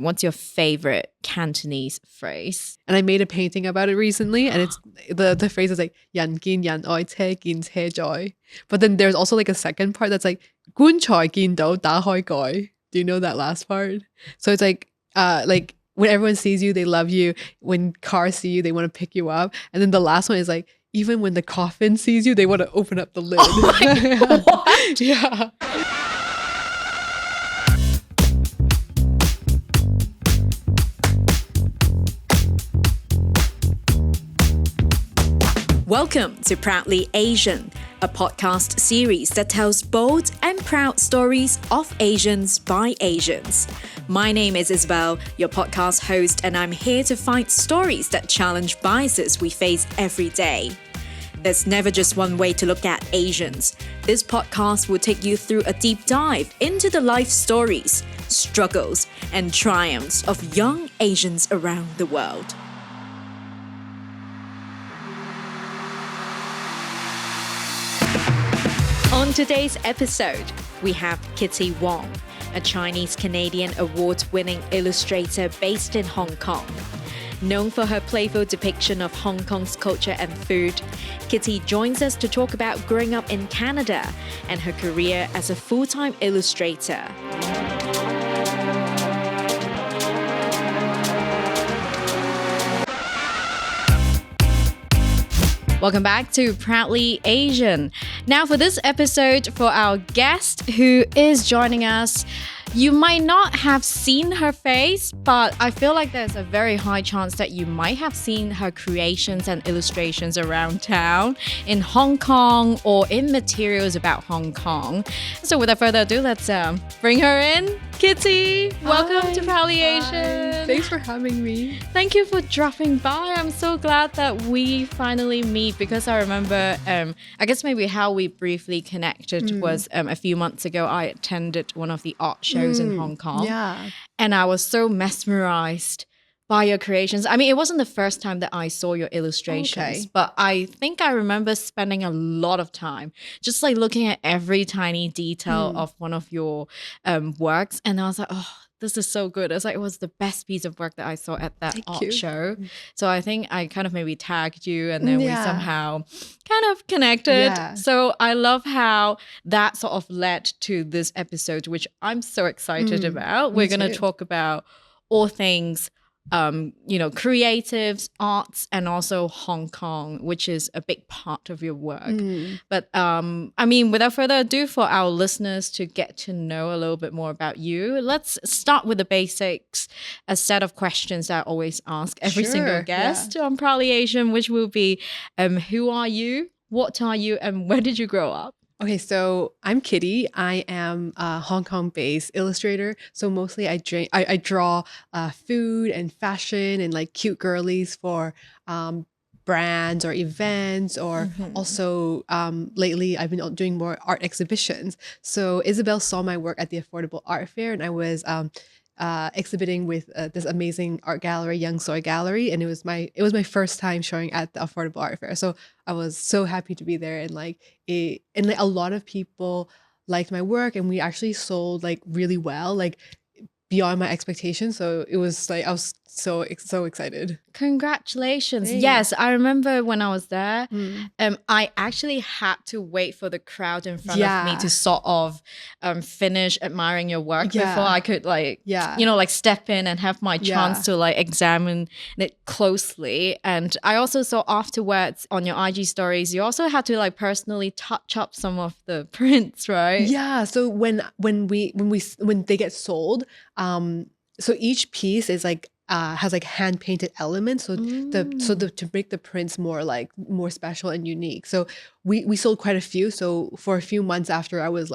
What's your favorite Cantonese phrase? And I made a painting about it recently, and it's the phrase is like "yan kin yan oi che kin che joy." But then there's also like a second part that's like "gun choi kin do da hoi goi." Do you know that last part? So it's like when everyone sees you, they love you. When cars see you, they want to pick you up. And then the last one is like, even when the coffin sees you, they want to open up the lid. Oh my God, what? Yeah. Welcome to Proudly Asian, a podcast series that tells bold and proud stories of Asians by Asians. My name is Isabel, your podcast host, and I'm here to find stories that challenge biases we face every day. There's never just one way to look at Asians. This podcast will take you through a deep dive into the life stories, struggles, and triumphs of young Asians around the world. On today's episode, we have Kitty Wong, a Chinese-Canadian award-winning illustrator based in Hong Kong. Known for her playful depiction of Hong Kong's culture and food, Kitty joins us to talk about growing up in Canada and her career as a full-time illustrator. Welcome back to Proudly Asian. Now for this episode, for our guest who is joining us, you might not have seen her face, but I feel like there's a very high chance that you might have seen her creations and illustrations around town, in Hong Kong, or in materials about Hong Kong. So without further ado, let's bring her in. Kitty, welcome to Proudly Asian. Thanks for having me. Thank you for dropping by. I'm so glad that we finally meet, because I remember, I guess maybe how we briefly connected was a few months ago. I attended one of the art shows in Hong Kong. Yeah. And I was so mesmerized by your creations. I mean, it wasn't the first time that I saw your illustrations, but I think I remember spending a lot of time just like looking at every tiny detail of one of your works. And I was like, oh, this is so good. It was the best piece of work that I saw at that art show. So I think I kind of maybe tagged you, and then we somehow kind of connected. Yeah. So I love how that sort of led to this episode, which I'm so excited about. We're going to talk about all things creatives, arts, and also Hong Kong, which is a big part of your work. But I mean, without further ado, for our listeners to get to know a little bit more about you, let's start with the basics, a set of questions that I always ask every single guest on Proudly Asian, which will be, who are you, what are you, and where did you grow up? Okay, so I'm Kitty. I am a Hong Kong-based illustrator. So mostly I draw food and fashion and like cute girlies for brands or events, or also lately I've been doing more art exhibitions. So Isabel saw my work at the Affordable Art Fair, and I was exhibiting with this amazing art gallery, Young Soy Gallery, and it was my first time showing at the Affordable Art Fair. So I was so happy to be there, and a lot of people liked my work, and we actually sold like really well, like beyond my expectations. So it was like I was so excited. Congratulations. Thanks. Yes, I remember when I was there, I actually had to wait for the crowd in front of me to sort of finish admiring your work before I could step in and have my chance to like examine it closely. And I also saw afterwards on your IG stories, you also had to like personally touch up some of the prints, right? Yeah. So when they get sold, so each piece is like has like hand painted elements, so to make the prints more special and unique. So we sold quite a few. So for a few months after, I was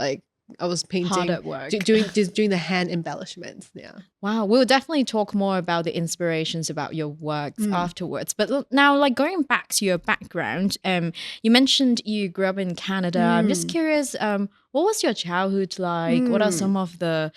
painting, hard at work, doing the hand embellishments. Yeah. Wow, we'll definitely talk more about the inspirations about your works afterwards. But now, like going back to your background, you mentioned you grew up in Canada. I'm just curious, what was your childhood like? What are some of the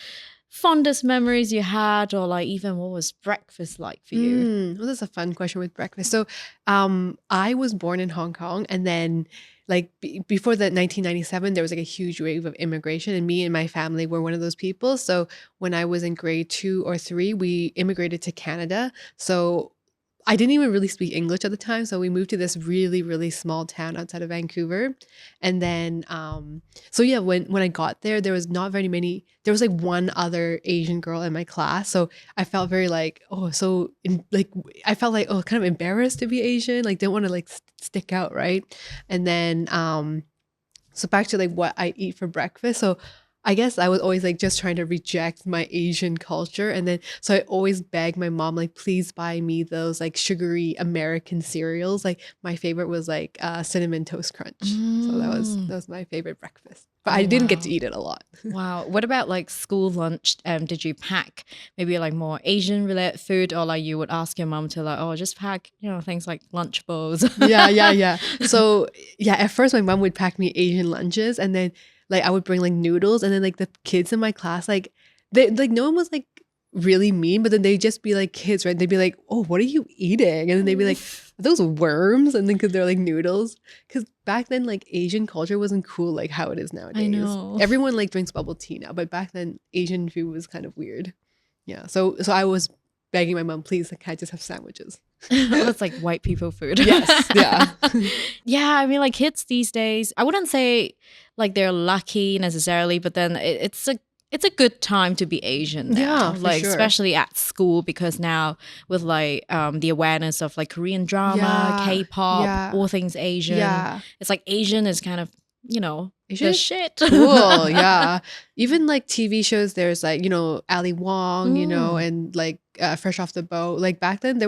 fondest memories you had, or like even what was breakfast like for you? Well, that's a fun question with breakfast. So I was born in Hong Kong, and then like before the 1997, there was like a huge wave of immigration, and me and my family were one of those people. So when I was in grade 2 or 3, we immigrated to Canada. So I didn't even really speak English at the time. So we moved to this really, really small town outside of Vancouver. And then, so yeah, when I got there, there was not very many, there was like one other Asian girl in my class. So I felt very like, oh, so like, I felt like, oh, kind of embarrassed to be Asian, like didn't want to like stick out. Right. And then, so back to like what I eat for breakfast. So I guess I was always like just trying to reject my Asian culture. And then so I always begged my mom, like, please buy me those like sugary American cereals. Like my favorite was like cinnamon toast crunch. So that was my favorite breakfast. But I didn't get to eat it a lot. Wow. What about like school lunch? Did you pack maybe like more Asian related food, or like you would ask your mom to like, oh, just pack, things like lunch bowls? Yeah. So yeah, at first my mom would pack me Asian lunches, and then like I would bring like noodles, and then like the kids in my class, like they like no one was like really mean, but then they'd just be like kids, right? They'd be like, oh, what are you eating? And then they'd be like, are those worms? And then because they're like noodles. Because back then like Asian culture wasn't cool like how it is nowadays. I know. Everyone like drinks bubble tea now, but back then Asian food was kind of weird. Yeah. So I was begging my mom, please, like, can I just have sandwiches? That's like white people food. Yes. Yeah. Yeah, I mean, like kids these days, I wouldn't say like they're lucky necessarily, but then it's a good time to be Asian now. Yeah, for like sure. Especially at school, because now with like the awareness of like Korean drama, Yeah, K-pop, yeah. all things Asian. Yeah. It's like Asian is kind of, Asian? the shit. Cool. Yeah. Even like TV shows, there's like, Ali Wong, and like Fresh Off the Boat. Like back then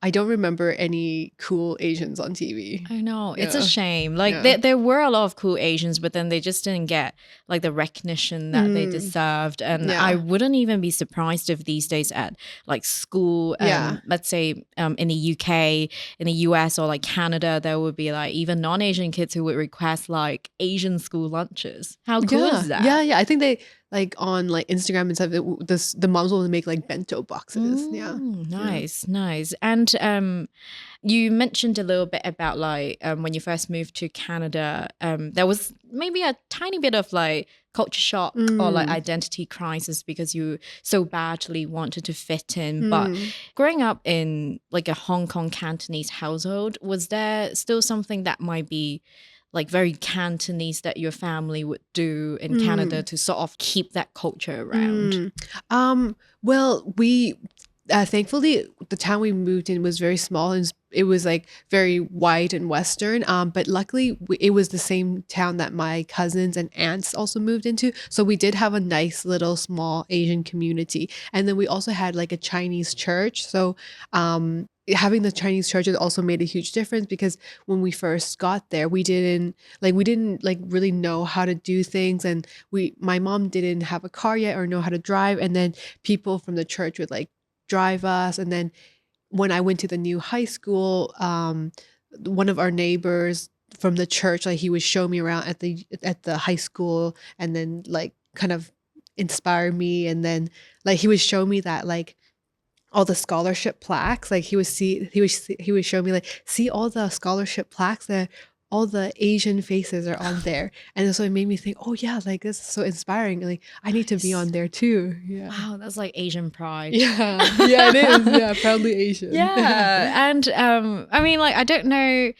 I don't remember any cool Asians on TV. I know. It's a Yeah. shame. Like Yeah. there were a lot of cool Asians, but then they just didn't get like the recognition that they Mm. deserved. And Yeah. I wouldn't even be surprised if these days at like school, Yeah. let's say in the UK, in the US, or like Canada, there would be like even non-Asian kids who would request like Asian school lunches. How cool Yeah. is that? Yeah. I think they like on like Instagram and stuff, the moms will make like bento boxes. Yeah. Nice. And you mentioned a little bit about like when you first moved to Canada, there was maybe a tiny bit of like culture shock or like identity crisis because you so badly wanted to fit in. But growing up in like a Hong Kong Cantonese household, was there still something that might be like very Cantonese that your family would do in Canada to sort of keep that culture around? Well, we thankfully the town we moved in was very small, and it was like very white and Western. But luckily it was the same town that my cousins and aunts also moved into. So we did have a nice little small Asian community. And then we also had like a Chinese church. So having the Chinese churches also made a huge difference, because when we first got there, we didn't really know how to do things, and my mom didn't have a car yet or know how to drive, and then people from the church would like drive us. And then when I went to the new high school, one of our neighbors from the church, like he would show me around at the high school, and then like kind of inspire me, and then like he would show me that like all the scholarship plaques, like he would show me like, see all the scholarship plaques that all the Asian faces are on there. And so it made me think, oh yeah, like this is so inspiring, like I need to be on there too. Yeah. Wow, that's like Asian pride. Yeah, it is. Yeah, proudly Asian. Yeah. And I mean, like, I don't know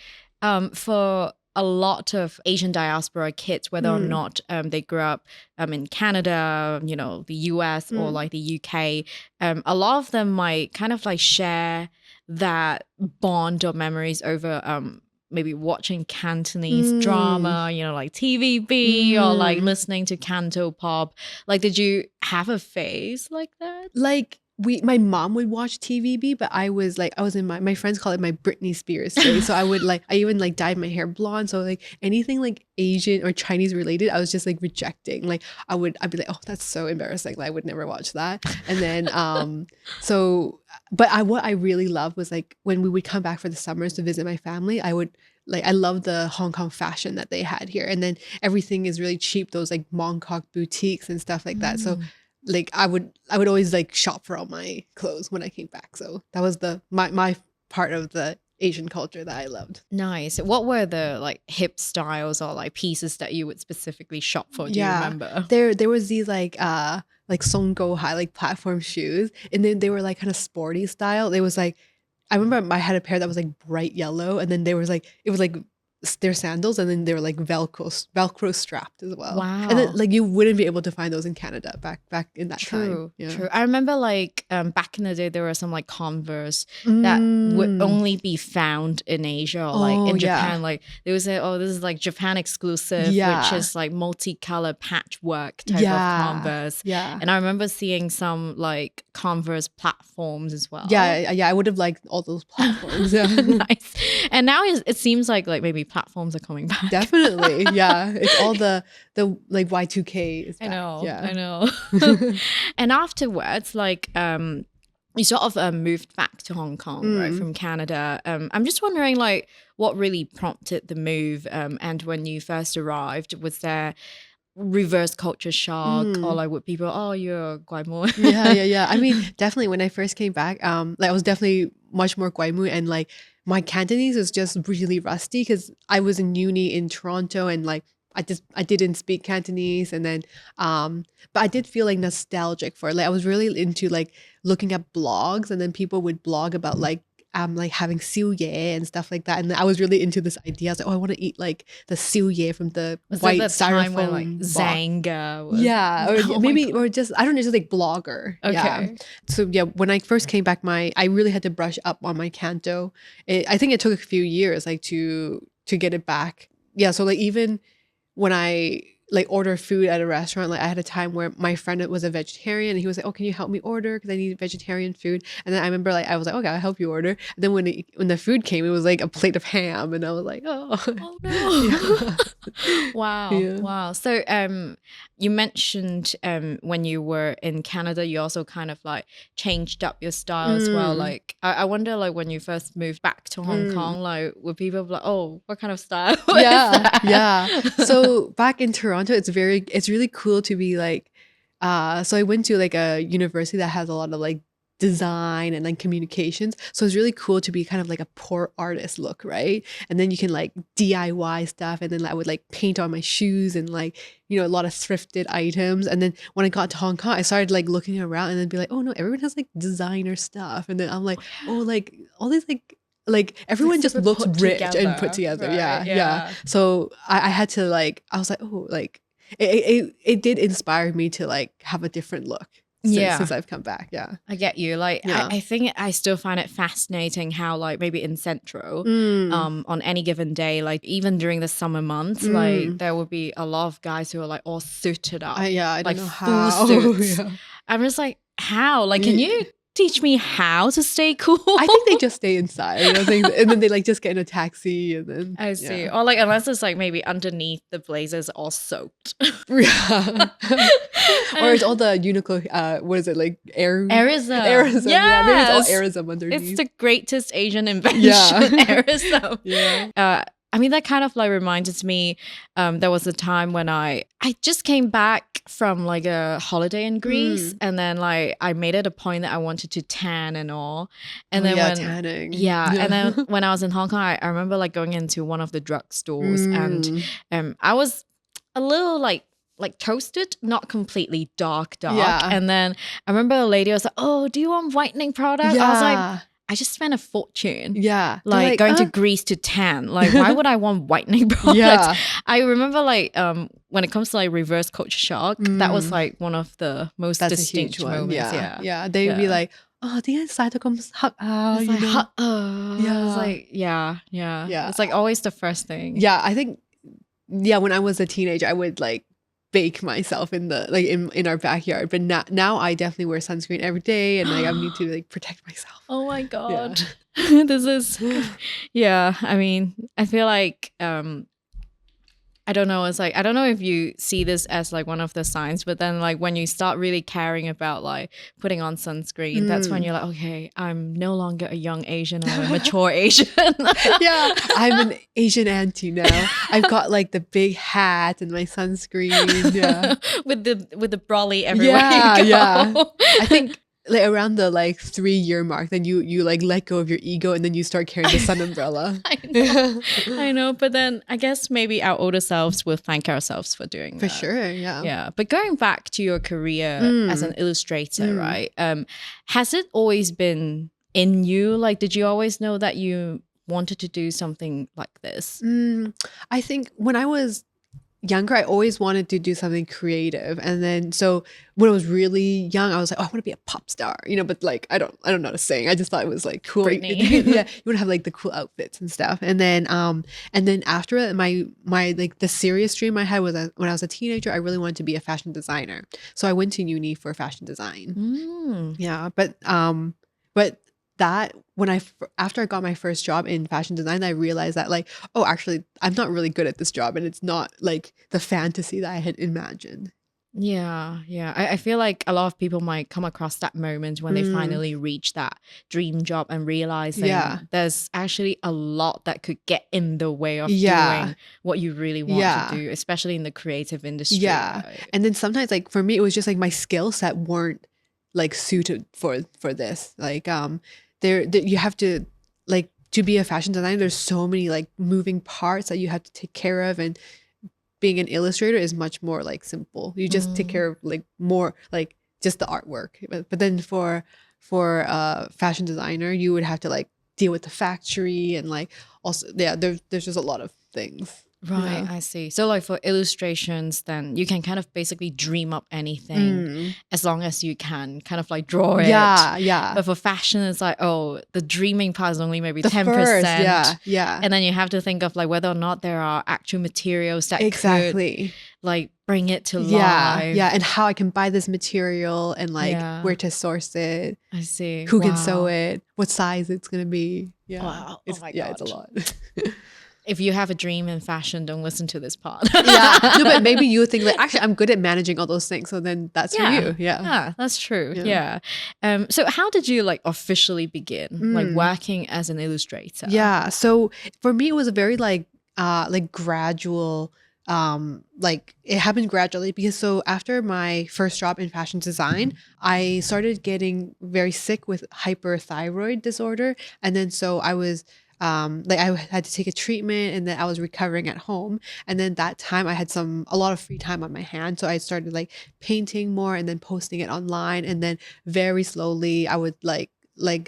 for a lot of Asian diaspora kids, whether or not they grew up in Canada, the US or like the UK, a lot of them might kind of like share that bond or memories over maybe watching Cantonese drama, like TVB or like listening to Canto pop. Like, did you have a phase like that? Like my mom would watch TVB, but I was in my friends call it my Britney Spears phase. So I even like dyed my hair blonde. So like anything like Asian or Chinese related, I was just like rejecting. Like I'd be like, oh, that's so embarrassing. Like I would never watch that. And then what I really loved was like when we would come back for the summers to visit my family, I love the Hong Kong fashion that they had here. And then everything is really cheap, those like Mongkok boutiques and stuff like that. So like I would always like shop for all my clothes when I came back. So that was my part of the Asian culture that I loved. Nice. What were the like hip styles or like pieces that you would specifically shop for? Do you remember? There was these like Songgo high like platform shoes, and then they were like kind of sporty style. It was like I remember I had a pair that was like bright yellow, and then there was like it was like their sandals, and then they were like Velcro strapped as well. Wow. And then like you wouldn't be able to find those in Canada back in that time. True. I remember like back in the day there were some like Converse that would only be found in Asia or like in Japan. Like they would say, oh, this is like Japan exclusive, which is like multicolored patchwork type of Converse. Yeah. And I remember seeing some like Converse platforms as well. Yeah. I would have liked all those platforms. Yeah. Nice. And now it seems like maybe platforms are coming back. Definitely. Yeah. It's all the like Y2K is back. I know. And afterwards, like you sort of moved back to Hong Kong, right, from Canada. I'm just wondering, like, what really prompted the move? And when you first arrived, was there reverse culture shock or like would people, oh, you're Guaimu? Yeah. I mean, definitely when I first came back, like I was definitely much more Guaimu, and like my Cantonese is just really rusty because I was in uni in Toronto, and like I didn't speak Cantonese, and then but I did feel like nostalgic for it. Like I was really into like looking at blogs, and then people would blog about like having siu ye and stuff like that, and I was really into this idea. I was like, oh, I want to eat like the siu ye from the white styrofoam when, like Zanga was, or maybe or just I don't know, just like blogger. Okay. So when I first came back, I really had to brush up on my Canto. I think it took a few years like to get it back. Yeah, so like even when I like order food at a restaurant, like I had a time where my friend was a vegetarian, and he was like, oh, can you help me order because I need vegetarian food? And then I remember like I was like, okay, I'll help you order. And then when the food came, it was like a plate of ham, and I was like, oh no. Wow. So you mentioned when you were in Canada, you also kind of like changed up your style as well. Like I wonder, like when you first moved back to Hong Kong, like were people like, oh, what kind of style? Yeah. So back in Toronto, it's really cool to be like so I went to like a university that has a lot of like design and like communications, so it's really cool to be kind of like a poor artist look, right? And then you can like DIY stuff, and then I would like paint on my shoes and like, you know, a lot of thrifted items. And then when I got to Hong Kong, I started like looking around and then be like, oh no, everyone has like designer stuff. And then I'm like, oh, like all these like everyone just looks rich and put together. Right? Yeah. So I had to like, I was like, oh, like it did inspire me to like have a different look since I've come back. Yeah. I get you. Like I think I still find it fascinating how like maybe in Central on any given day, like even during the summer months, like there would be a lot of guys who are like all suited up. I don't like know full how. suits. I'm just like, how? Like, can you teach me how to stay cool? I think they just stay inside, you know, and then they like just get in a taxi, and then I see. Or like unless it's like maybe underneath the blazers all soaked. Yeah. Or it's all the Uniqlo what is it, like Airism. Yeah, maybe it's all Airism underneath. It's the greatest Asian invention. Airism. I mean, that kind of like reminded me, there was a time when I just came back from like a holiday in Greece, and then like I made it a point that I wanted to tan and all. And then tanning. And then when I was in Hong Kong, I remember like going into one of the drugstores and I was a little like toasted, not completely dark. And then I remember a lady was like, oh, do you want whitening product? I was like, I just spent a fortune. Like going to Greece to tan. Like, why would I want whitening products? I remember like when it comes to like reverse culture shock, that was like one of the most distinct moments. They'd be like, oh,點解曬到咁黑啊? It's like, it's like, it's like always the first thing. I think when I was a teenager, I would like bake myself in the like in our backyard, but now I definitely wear sunscreen every day, and like I need to like protect myself. Oh my god. This is I mean, I feel like I don't know, it's like I don't know if you see this as like one of the signs, but then like when you start really caring about like putting on sunscreen, that's when you're like, okay, I'm no longer a young Asian, I'm a mature Asian. I'm an Asian auntie now. I've got like the big hat and my sunscreen. with the brolly everywhere you go. I think like around the like 3-year mark, then you like let go of your ego and then you start carrying the sun umbrella. I know, but then I guess maybe our older selves will thank ourselves for doing For that. sure, yeah. Yeah, but going back to your career as an illustrator, right? Has it always been in you? Like, did you always know that you wanted to do something like this? I think when I was younger, I always wanted to do something creative. And then so when I was really young, I was like, oh, I want to be a pop star, you know, but like I don't know how to sing. I just thought it was like cool. Britney. Yeah, you want to have like the cool outfits and stuff. And then after it, my like the serious dream I had was when I was a teenager, I really wanted to be a fashion designer. So I went to uni for fashion design. Yeah, but that when after I got my first job in fashion design, I realized that like, oh, actually, I'm not really good at this job, and it's not like the fantasy that I had imagined. Yeah. I feel like a lot of people might come across that moment when they finally reach that dream job and realizing there's actually a lot that could get in the way of doing what you really want to do, especially in the creative industry. Yeah. Right? And then sometimes like for me, it was just like my skill set weren't like suited for this. Like there you have to like to be a fashion designer, there's so many like moving parts that you have to take care of, and being an illustrator is much more like simple. You just take care of like more like just the artwork. But then for fashion designer, you would have to like deal with the factory and like also there's just a lot of things. Right, I see. So like for illustrations, then you can kind of basically dream up anything as long as you can kind of like draw it. Yeah. But for fashion, it's like, oh, the dreaming part is only maybe The 10%. first, yeah. And then you have to think of like whether or not there are actual materials that could like bring it to life. Yeah, and how I can buy this material and like where to source it. I see. Who can sew it, what size it's gonna be. Yeah. Wow. Oh my God. Yeah, it's a lot. If you have a dream in fashion, don't listen to this pod. No, but maybe you would think like, actually, I'm good at managing all those things, so then that's for you. Yeah, that's true. Yeah. So how did you like officially begin like working as an illustrator? Yeah. So for me, it was a very like gradual. Like it happened gradually because so after my first job in fashion design, I started getting very sick with hyperthyroid disorder, and then so I was. Like I had to take a treatment, and then I was recovering at home, and then that time I had a lot of free time on my hand, so I started like painting more and then posting it online, and then very slowly I would like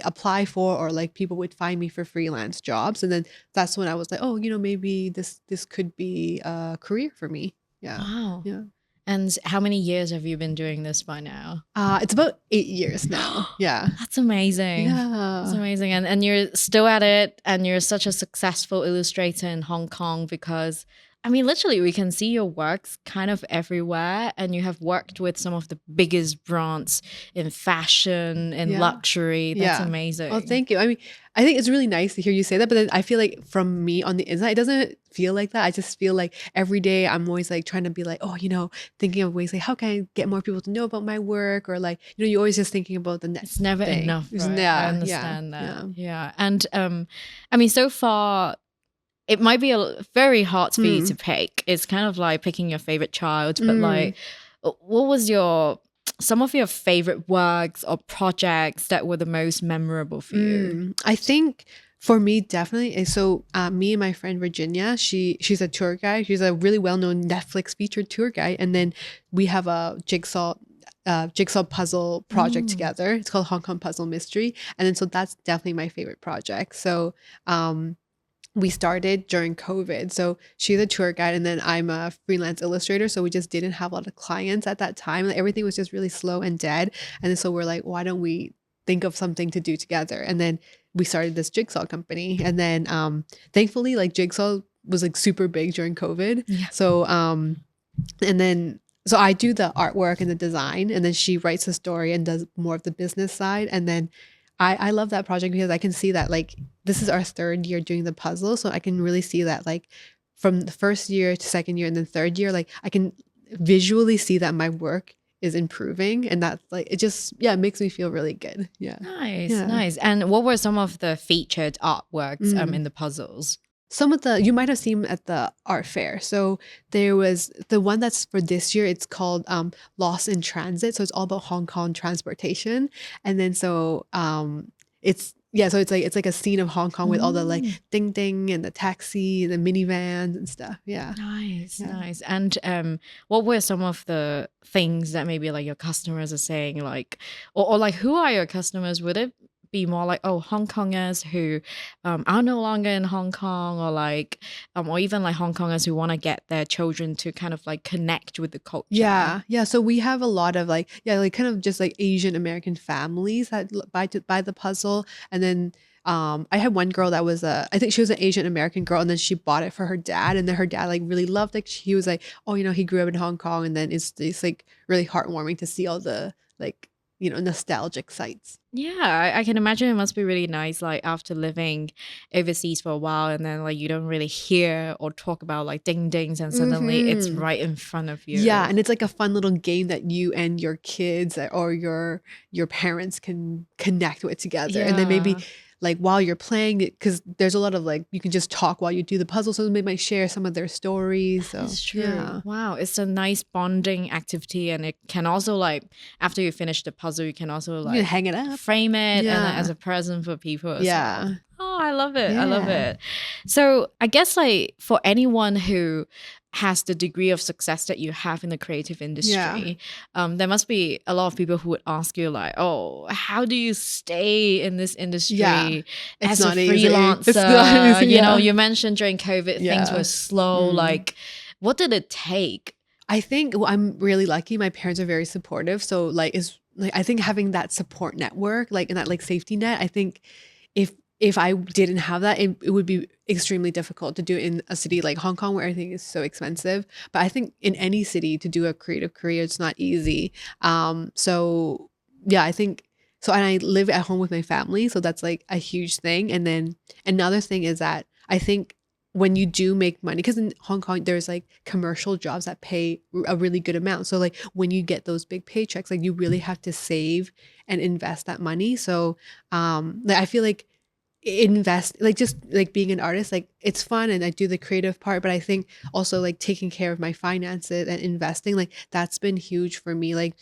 apply for, or like people would find me for freelance jobs, and then that's when I was like, oh, you know, maybe this could be a career for me. Yeah. Wow. Yeah. And how many years have you been doing this by now? It's about 8 years now. Yeah. That's amazing. Yeah. That's amazing. And you're still at it, and you're such a successful illustrator in Hong Kong because, I mean, literally we can see your works kind of everywhere, and you have worked with some of the biggest brands in fashion and luxury. That's amazing. Oh, thank you. I mean, I think it's really nice to hear you say that, but then I feel like from me on the inside, it doesn't feel like that. I just feel like every day I'm always like trying to be like, oh, you know, thinking of ways like, how can I get more people to know about my work? Or like, you know, you're always just thinking about the next It's never thing. enough. Right? Yeah, I understand that. Yeah. And I mean, so far, it might be very hard for you to pick. It's kind of like picking your favorite child, but like, what was some of your favorite works or projects that were the most memorable for you? I think for me, definitely. So me and my friend Virginia, she's a tour guide. She's a really well-known Netflix featured tour guide. And then we have a jigsaw puzzle project together. It's called Hong Kong Puzzle Mystery. And then so that's definitely my favorite project. So we started during COVID. So she's a tour guide, and then I'm a freelance illustrator. So we just didn't have a lot of clients at that time. Like, everything was just really slow and dead. And then so we're like, why don't we think of something to do together? And then we started this jigsaw company. And then thankfully, like jigsaw was like super big during COVID. Yeah. So and then so I do the artwork and the design, and then she writes the story and does more of the business side. And then I love that project because I can see that like this is our 3rd year doing the puzzle. So I can really see that like from the 1st year to 2nd year and then 3rd year, like I can visually see that my work is improving, and that's like, it just, it makes me feel really good. Yeah. Nice. And what were some of the featured artworks in the puzzles? some of the, you might have seen at the art fair. So there was the one that's for this year. It's called Lost in Transit. So it's all about Hong Kong transportation. And then it's yeah, so it's like a scene of Hong Kong with all the like Mm. ding ding and the taxi and the minivans and stuff. Yeah. Nice, Yeah. nice. And what were some of the things that maybe like your customers are saying, like, or like who are your customers? Would it be more like, oh, Hong Kongers who are no longer in Hong Kong, or like, or even like Hong Kongers who want to get their children to kind of like connect with the culture? Yeah, yeah. So we have a lot of like, yeah, like kind of just like Asian American families that buy the puzzle, and then I had one girl that was I think she was an Asian American girl, and then she bought it for her dad, and then her dad like really loved it. He was like, oh, he grew up in Hong Kong, and then it's like really heartwarming to see all the like nostalgic sites. Yeah, I can imagine it must be really nice, like after living overseas for a while, and then like you don't really hear or talk about like ding dings, and suddenly it's Mhm. right in front of you. Yeah, and it's like a fun little game that you and your kids or your parents can connect with together. And then maybe Yeah. like while you're playing it, because there's a lot of like you can just talk while you do the puzzle, so they might share some of their stories. So It's true. yeah. Wow, it's a nice bonding activity, and it can also like after you finish the puzzle, you can also You can like hang it up. frame it and then as Yeah. a present for people as well. Yeah. Oh, I love it. I love Yeah. it. So I guess like for anyone who has the degree of success that you have in the creative Yeah. industry, there must be a lot of people who would ask you like, oh, how do you stay in this Yeah. industry It's as a not easy. It's not freelancer? easy. Yeah. You mentioned during COVID things were Yeah. slow. Mm. Like, what did it take? I think I'm really lucky. My parents are very supportive. So like is like I think having that support network, like and that like safety net, I think if I didn't have that, it would be extremely difficult to do in a city like Hong Kong where everything is so expensive. But I think in any city to do a creative career, it's not easy. So yeah, I think so. And I live at home with my family, so that's like a huge thing. And then another thing is that I think when you do make money, because in Hong Kong there's like commercial jobs that pay a really good amount. So like when you get those big paychecks, like you really have to save and invest that money. So like I feel like invest like just like being an artist, like it's fun and I do the creative part, but I think also like taking care of my finances and investing, like that's been huge for me. Like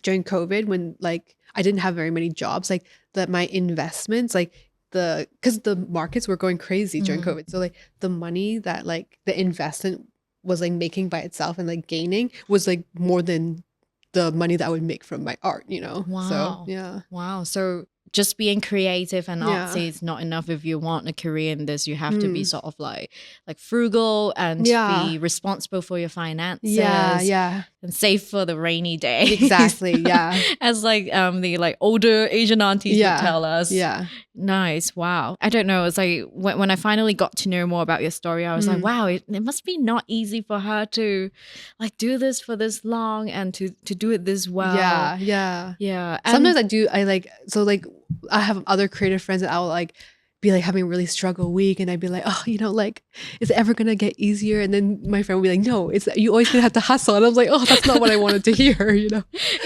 during COVID when like I didn't have very many jobs, like that my investments, like because the markets were going crazy during Mm. COVID. So like the money that like the investment was like making by itself and like gaining was like more than the money that I would make from my art, So Wow. yeah. Wow. So just being creative and Yeah. artsy is not enough if you want a career in this. You have to be Mm. sort of like frugal and Yeah. be responsible for your finances Yeah. and save for the rainy day. Exactly. Yeah. As like the like older Asian aunties Yeah. would tell us. Yeah. Nice. Wow. I don't know. It's like when I finally got to know more about your story, I was like, Mm. wow, it must be not easy for her to like do this for this long and to do it this well. Yeah. Yeah. Sometimes I have other creative friends that I'll like be like having a really struggle week and I'd be like, oh, like, is it ever gonna get easier? And then my friend would be like, no, it's you always gonna have to hustle. And I was like, oh, that's not what I wanted to hear, you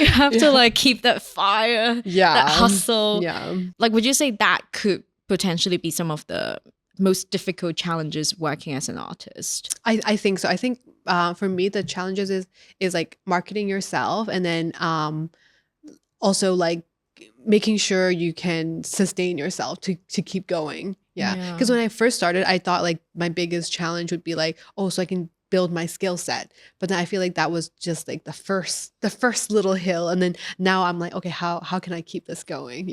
have to like keep that fire, Yeah. that hustle. Yeah. Like, would you say that could potentially be some of the most difficult challenges working as an artist? I think so. I think for me the challenges is like marketing yourself and then also like making sure you can sustain yourself to keep going. Yeah. Yeah. Because when I first started, I thought like my biggest challenge would be like, oh, so I can build my skill set. But then I feel like that was just like the first little hill. And then now I'm like, okay, how can I keep this going?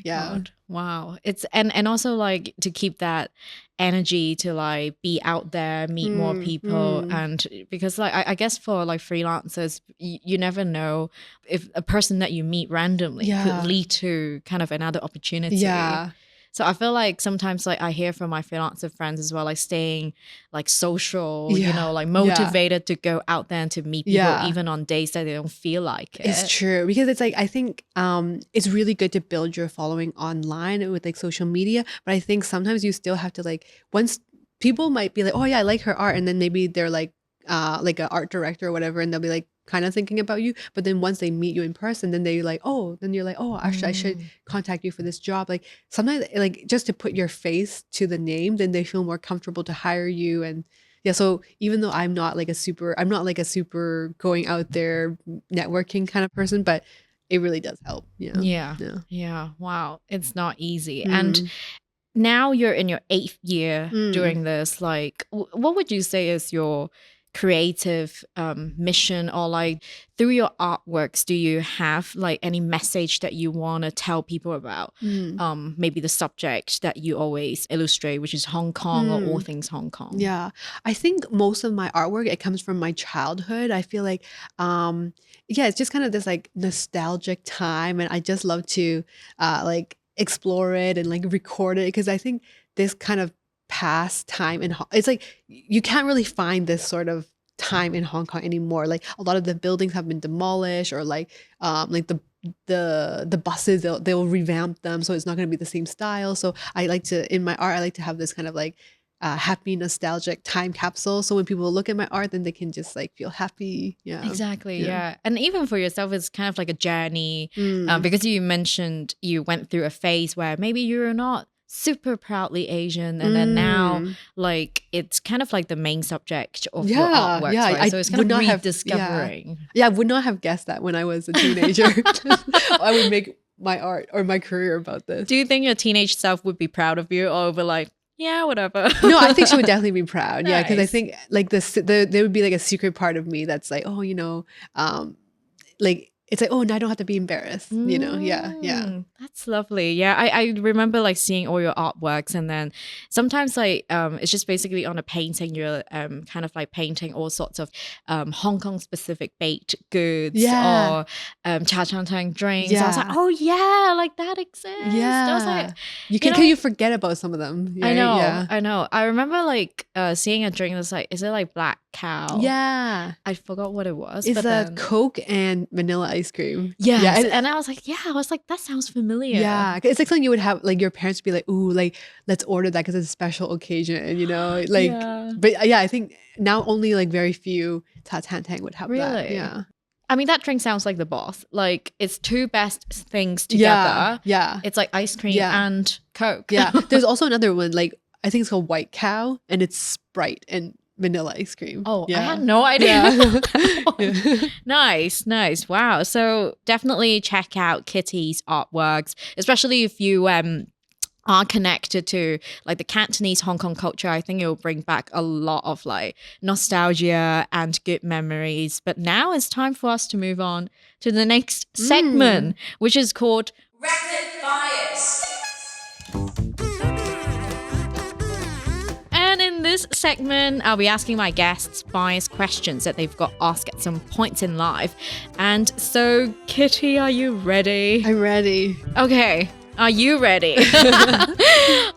Yeah. God. Wow. It's and also like to keep that energy to like be out there, meet more people. And because like I guess for like freelancers, you never know if a person that you meet randomly Yeah. could lead to kind of another opportunity. Yeah. So I feel like sometimes like I hear from my freelancer friends as well, like staying like social, Yeah. like motivated to go out there and to meet people Yeah. even on days that they don't feel like it. It's true because it's like I think it's really good to build your following online with like social media, but I think sometimes you still have to like once people might be like, oh yeah, I like her art, and then maybe they're like like an art director or whatever, and they'll be like kind of thinking about you. But then once they meet you in person, then they like, oh, then you're like, oh, actually, I should contact you for this job. Like sometimes, like just to put your face to the name, then they feel more comfortable to hire you. And yeah, so even though I'm not like a super going out there networking kind of person, but it really does help. Yeah. Wow. It's not easy. And now you're in your 8th year doing this. Like, what would you say is your creative mission, or like through your artworks, do you have like any message that you want to tell people about? Maybe the subject that you always illustrate, which is Hong Kong or all things Hong Kong. Yeah, I think most of my artwork, it comes from my childhood. I feel like it's just kind of this like nostalgic time, and I just love to like explore it and like record it, because I think this kind of past time it's like you can't really find this sort of time in Hong Kong anymore. Like a lot of the buildings have been demolished, or like the buses, they'll revamp them, so it's not going to be the same style. So I like to, in my art, I like to have this kind of like happy nostalgic time capsule, so when people look at my art, then they can just like feel happy. Exactly. And even for yourself, it's kind of like a journey, because you mentioned you went through a phase where maybe you're not super proudly Asian, and then now like it's kind of like the main subject of your artwork, right? So it's kind of rediscovering. I would not have guessed that when I was a teenager. I would make my art or my career about this. Do you think your teenage self would be proud of you, or be like, yeah, whatever? No, I think she would definitely be proud. Nice. Yeah, because I think like there would be like a secret part of me that's like, oh, like it's like, oh, now I don't have to be embarrassed, Yeah. That's lovely. Yeah, I remember like seeing all your artworks, and then sometimes like it's just basically on a painting, you're kind of like painting all sorts of Hong Kong specific baked goods or cha chan tang drinks. I was like, oh yeah, like that exists. I was like, you forget about some of them. Right? I know. I remember like seeing a drink that's like, is it like Black Cow? Yeah. I forgot what it was. It's a Coke and vanilla ice cream. Yeah. And I was like, that sounds familiar. Yeah. It's like something you would have, like your parents would be like, ooh, like let's order that because it's a special occasion, like, but I think now only like very few Ta Tan Tang would have that. Yeah. I mean, that drink sounds like the boss. Like it's two best things together. Yeah. It's like ice cream and Coke. Yeah. There's also another one, like I think it's called White Cow, and it's Sprite and vanilla ice cream. Oh, I had no idea. Nice. Wow. So definitely check out Kitty's artworks, especially if you are connected to like the Cantonese Hong Kong culture. I think it will bring back a lot of like nostalgia and good memories. But now it's time for us to move on to the next segment, which is called Rapid Fires. And in this segment, I'll be asking my guests biased questions that they've got asked at some points in life. And so, Kitty, are you ready? I'm ready. Okay. Are you ready?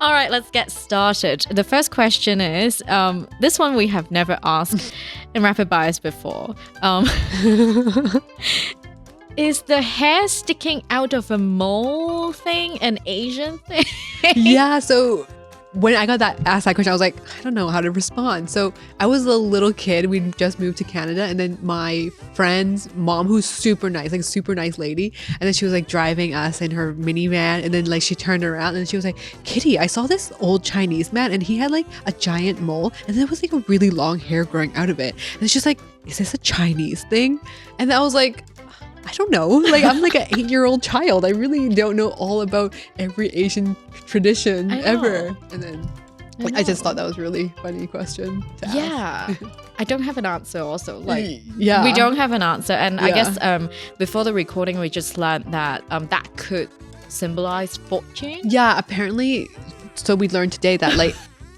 All right, let's get started. The first question is, this one we have never asked in Rapid Bias before. Is the hair sticking out of a mole thing an Asian thing? Yeah, so when I got asked that question, I was like, I don't know how to respond. So I was a little kid. We just moved to Canada, and then my friend's mom, who's super nice, like super nice lady, and then she was like driving us in her minivan, and then like she turned around and she was like, Kitty, I saw this old Chinese man, and he had like a giant mole, and there was like a really long hair growing out of it. And it's just like, is this a Chinese thing? And I was like, I don't know. Like, I'm like an 8-year-old child. I really don't know all about every Asian tradition ever. And then I just thought that was a really funny question to ask. Yeah. I don't have an answer also. Like, we don't have an answer. And I guess before the recording, we just learned that that could symbolize fortune. Yeah, apparently. So we learned today that like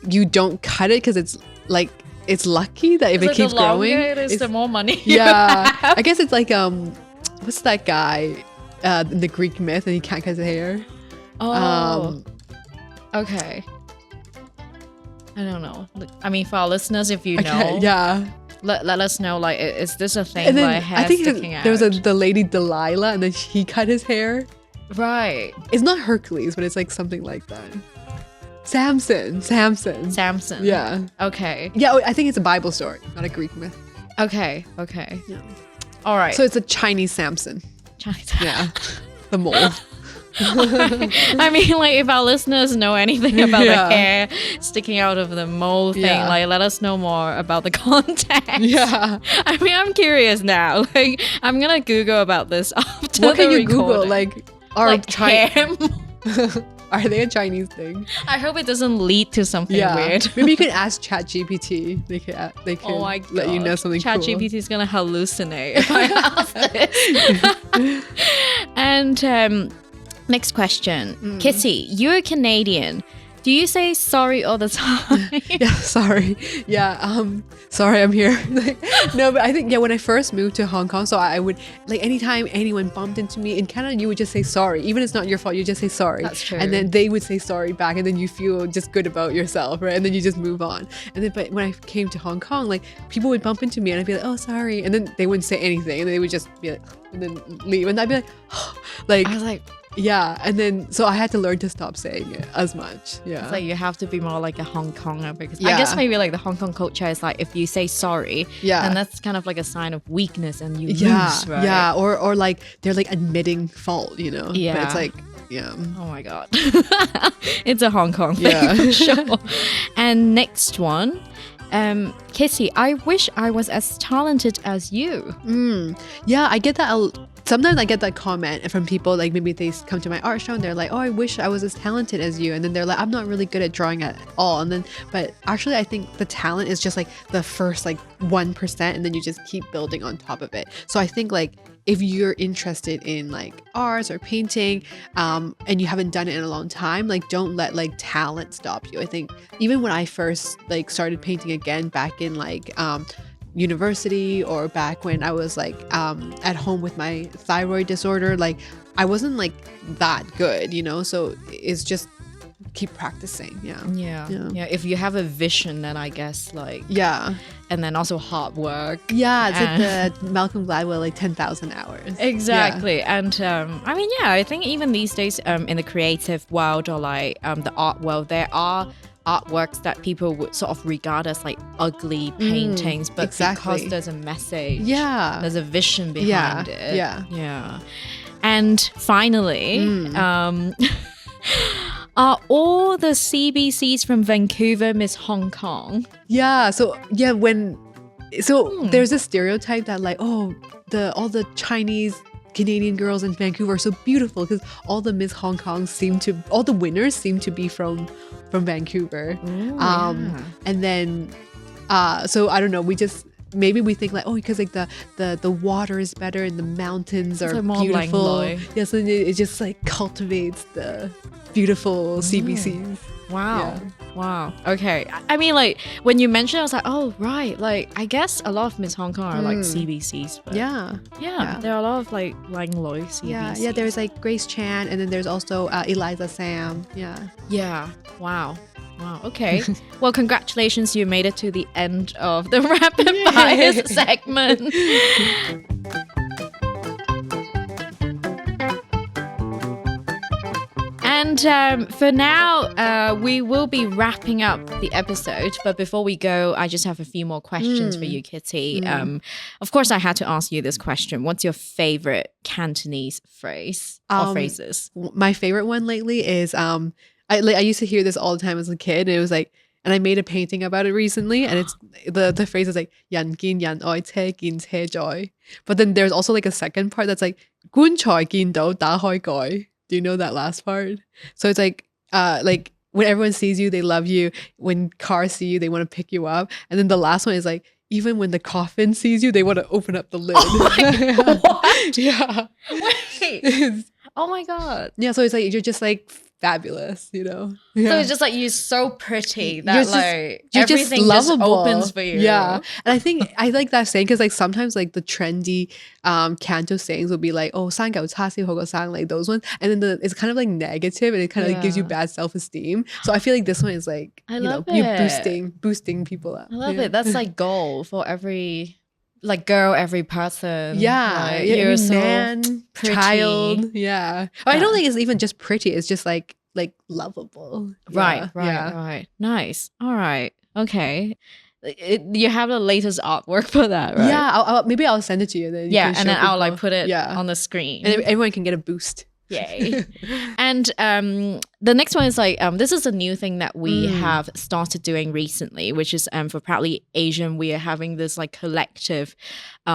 you don't cut it because it's like, it's lucky that if it keeps growing, it is the more money. Yeah. I guess it's like, what's that guy in the Greek myth, and he can't cut his hair? Oh, okay. I don't know. I mean, for our listeners, if you know, let us know. Like, is this a thing? And then, like, hair sticking out? There was the lady Delilah, and then he cut his hair. Right. It's not Hercules, but it's like something like that. Samson. Samson. Yeah. Okay. Yeah, I think it's a Bible story, not a Greek myth. Okay. Yeah. All right. So it's a Chinese Samson. Chinese. Yeah. The mole. I mean, like, if our listeners know anything about the hair sticking out of the mole thing, like, let us know more about the context. Yeah. I mean, I'm curious now. Like, I'm gonna Google about this after What can the you Google? recording. Like, hair. Are they a Chinese thing? I hope it doesn't lead to something weird. Maybe you can ask ChatGPT. They can Oh my God. let you know something cool. ChatGPT is gonna hallucinate if I ask this. And next question. Kitty, you're Canadian. Do you say sorry all the time? Yeah, sorry. Yeah, sorry I'm here. No, but I think, when I first moved to Hong Kong, so I would, like, anytime anyone bumped into me in Canada, you would just say sorry. Even if it's not your fault, you just say sorry. That's true. And then they would say sorry back, and then you feel just good about yourself, right? And then you just move on. And then, but when I came to Hong Kong, like, people would bump into me and I'd be like, oh, sorry. And then they wouldn't say anything, and they would just be like, and then leave. And I'd be like, like, I was like, yeah, and then so I had to learn to stop saying it as much. Yeah, it's like you have to be more like a Hong Konger, because I guess maybe like the Hong Kong culture is like, if you say sorry, and that's kind of like a sign of weakness and you lose, right? Yeah, or like they're like admitting fault, Yeah. But it's like, oh my God. It's a Hong Kong thing for sure. And next one. Kitty, I wish I was as talented as you. Yeah, I get that. Sometimes I get that comment from people, like maybe they come to my art show and they're like, oh, I wish I was as talented as you. And then they're like, I'm not really good at drawing at all. And then, but actually I think the talent is just like the first like 1%, and then you just keep building on top of it. So I think like if you're interested in like arts or painting, and you haven't done it in a long time, like don't let like talent stop you. I think even when I first like started painting again back in like, university, or back when I was like at home with my thyroid disorder, like I wasn't like that good, so it's just keep practicing. Yeah. If you have a vision, then I guess like, and then also hard work. It's like the Malcolm Gladwell, like 10,000 hours. Exactly. And I mean, I think even these days in the creative world, or like the art world, there are artworks that people would sort of regard as like ugly paintings, but because there's a message, there's a vision behind it. And finally, are all the CBCs from Vancouver Miss Hong Kong? There's a stereotype that like, all the Chinese Canadian girls in Vancouver are so beautiful because all the Miss Hong Kong all the winners seem to be from Vancouver. And then so I don't know, maybe we think like, because like the water is better and the mountains are like more beautiful. So it just like cultivates the beautiful CBCs. Wow. Okay. I mean, like when you mentioned it, I was like, oh right, like I guess a lot of Miss Hong Kong are like CBCs. But there are a lot of like Lang Loi CBCs. Yeah, there's like Grace Chan, and then there's also Eliza Sam. Wow. Okay. Well, congratulations, you made it to the end of the rapid fire segment. And for now, we will be wrapping up the episode. But before we go, I just have a few more questions for you, Kitty. Of course, I had to ask you this question. What's your favorite Cantonese phrase or phrases? My favorite one lately is I used to hear this all the time as a kid. And it was like, and I made a painting about it recently, and it's the phrase is like yan kin yan oi che kin che joy. But then there's also like a second part that's like gun choi kin do da hoi goi. Do you know that last part? So it's like when everyone sees you, they love you. When cars see you, they want to pick you up. And then the last one is like, even when the coffin sees you, they want to open up the lid. Oh my God, what? Yeah. Wait. Oh my God. Yeah, so it's like you're just like fabulous, So it's just like you're so pretty that everything just opens for you. Yeah. And I think I like that saying because like sometimes like the trendy Canto sayings will be like, oh, sang gao cha siu ho go sang, like those ones. And then it's kind of like negative, and it kind of like gives you bad self-esteem. So I feel like this one is like, you're boosting people up. I love it. That's like goal for every like girl, every person. You're so man, pretty. Child. I don't think it's even just pretty. It's just like lovable. Right. Nice. All right. Okay. you have the latest artwork for that, right? Yeah, maybe I'll send it to you. Then you can And then show I'll like people. put it on the screen. And everyone can get a boost. Yay. And the next one is like, this is a new thing that we have started doing recently, which is for Proudly Asian, we are having this like collective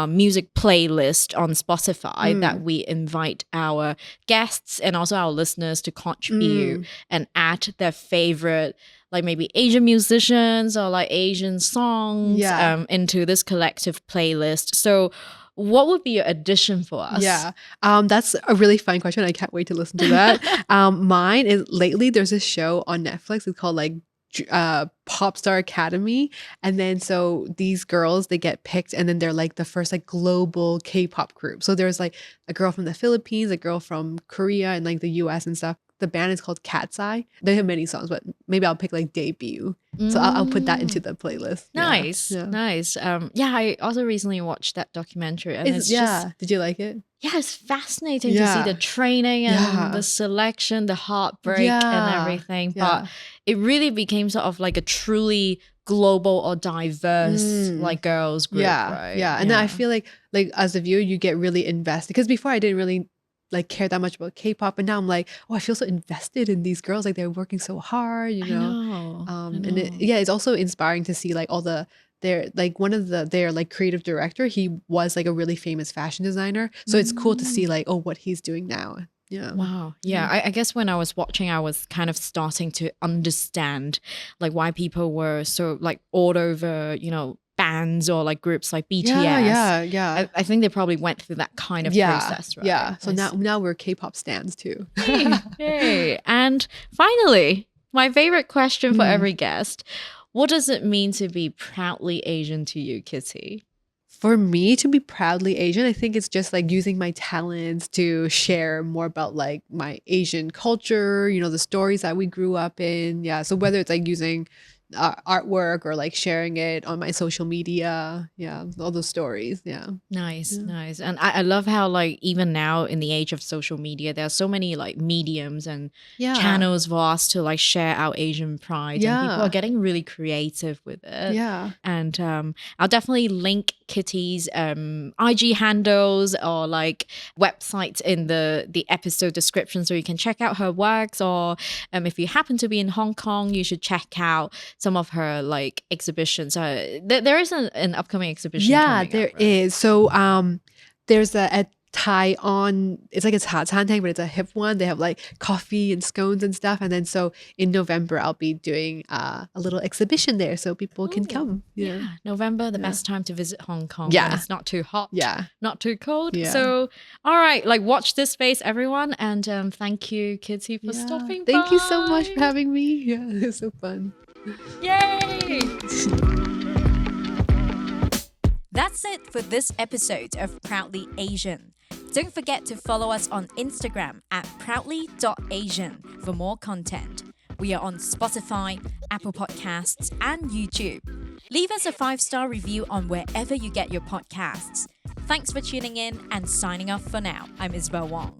music playlist on Spotify that we invite our guests and also our listeners to contribute and add their favorite like maybe Asian musicians or like Asian songs into this collective playlist. So what would be your addition for us? Yeah, that's a really fun question. I can't wait to listen to that. Mine is lately there's this show on Netflix. It's called like Pop Star Academy, and then so these girls they get picked, and then they're like the first like global K-pop group. So there's like a girl from the Philippines, a girl from Korea, and like the US and stuff. The band is called Cat's Eye. They have many songs, but maybe I'll pick like Debut. So I'll put that into the playlist. Nice. I also recently watched that documentary, and it's just, did you like it? Yeah, it's fascinating to see the training and the selection, the heartbreak and everything. But it really became sort of like a truly global or diverse like girls group, right? And then I feel like as a viewer, you get really invested, because before I didn't really like care that much about K-pop, and now I'm like, oh, I feel so invested in these girls, like they're working so hard, you know. I know. And it's also inspiring to see like all their like one of their like creative director, he was like a really famous fashion designer, so it's cool to see like, oh, what he's doing now. Wow. I guess when I was watching, I was kind of starting to understand like why people were so like all over, you know, bands or like groups like BTS. I think they probably went through that kind of process, right? Yeah. So now we're K-pop stans too. Yay. And finally, my favorite question for every guest: what does it mean to be proudly Asian to you, Kitty? For me to be proudly Asian, I think it's just like using my talents to share more about like my Asian culture, you know, the stories that we grew up in. Yeah. So whether it's like using artwork or like sharing it on my social media, all those stories. Nice. And I love how like even now in the age of social media, there are so many like mediums and channels for us to like share our Asian pride, and people are getting really creative with it. And I'll definitely link Kitty's IG handles or like websites in the episode description, so you can check out her works, or if you happen to be in Hong Kong, you should check out some of her like exhibitions. There is an upcoming exhibition. There is. So there's a Thai on, it's like a Thai, but it's a hip one. They have like coffee and scones and stuff. And then so in November, I'll be doing a little exhibition there, so people can come. November, the best time to visit Hong Kong. When it's not too hot, not too cold. So all right, like watch this space, everyone. And thank you, Kitty, for stopping by. Thank you so much for having me. It's so fun. Yay! That's it for this episode of Proudly Asian. Don't forget to follow us on Instagram at proudly.asian for more content. We are on Spotify, Apple Podcasts, and YouTube. Leave us a 5-star review on wherever you get your podcasts. Thanks for tuning in and signing off for now. I'm Isabel Wong.